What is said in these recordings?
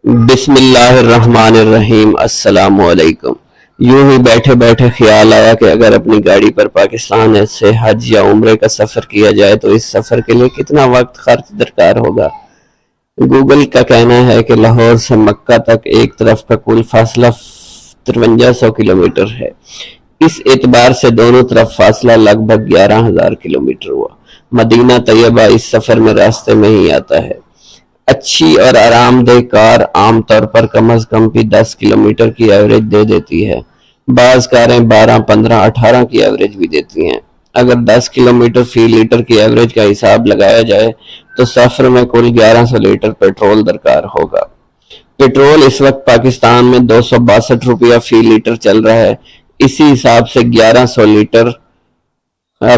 بسم اللہ الرحمن الرحیم۔ السلام علیکم۔ یوں ہی بیٹھے بیٹھے خیال آیا کہ اگر اپنی گاڑی پر پاکستان سے حج یا عمرے کا سفر کیا جائے تو اس سفر کے لیے کتنا وقت خرچ درکار ہوگا۔ گوگل کا کہنا ہے کہ لاہور سے مکہ تک ایک طرف کا کل فاصلہ 5300 کلومیٹر ہے۔ اس اعتبار سے دونوں طرف فاصلہ لگ بھگ 11,000 کلومیٹر ہوا۔ مدینہ طیبہ اس سفر میں راستے میں ہی آتا ہے۔ اچھی اور آرام دہ کار عام طور پر کم از کم بھی 10 کلومیٹر کی ایوریج دے دیتی ہے۔ بعض کاریں 12، 15، 18 کی ایوریج بھی دیتی ہیں۔ اگر 10 کلومیٹر فی لیٹر کی ایوریج کا حساب لگایا جائے تو سفر میں کل 1100 لیٹر پیٹرول درکار ہوگا۔ پیٹرول اس وقت پاکستان میں 262 روپیہ فی لیٹر چل رہا ہے۔ اسی حساب سے 1100 لیٹر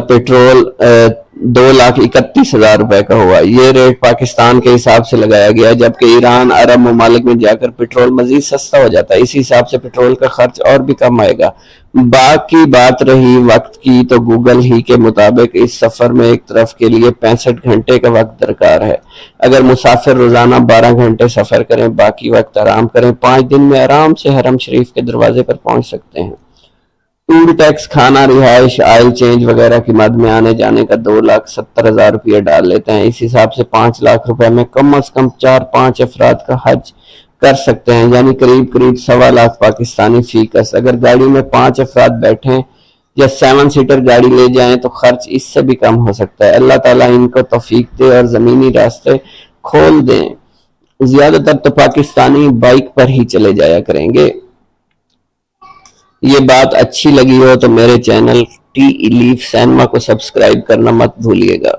پیٹرول 2,31,000 روپے کا ہوا۔ یہ ریٹ پاکستان کے حساب سے لگایا گیا، جبکہ ایران، عرب ممالک میں جا کر پیٹرول مزید سستا ہو جاتا ہے۔ اسی حساب سے پیٹرول کا خرچ اور بھی کم آئے گا۔ باقی بات رہی وقت کی تو گوگل ہی کے مطابق اس سفر میں ایک طرف کے لیے 65 گھنٹے کا وقت درکار ہے۔ اگر مسافر روزانہ 12 گھنٹے سفر کریں، باقی وقت آرام کریں، 5 دن میں آرام سے حرم شریف کے دروازے پر پہنچ سکتے ہیں۔ ٹور ٹیکس، کھانا، رہائش، آئل چینج وغیرہ کی مد میں آنے جانے کا 2,70,000 روپیہ ڈال لیتے ہیں۔ اس حساب سے 5 لاکھ روپے میں کم از کم 4-5 افراد کا حج کر سکتے ہیں، یعنی قریب 1.25 لاکھ پاکستانی فی کس۔ اگر گاڑی میں 5 افراد بیٹھیں یا 7 سیٹر گاڑی لے جائیں تو خرچ اس سے بھی کم ہو سکتا ہے۔ اللہ تعالیٰ ان کو توفیق دے اور زمینی راستے کھول دیں۔ زیادہ تر تو پاکستانی بائک پر ہی چلے جایا کریں گے۔ یہ بات اچھی لگی ہو تو میرے چینل ٹی لیف سینما کو سبسکرائب کرنا مت بھولیے گا۔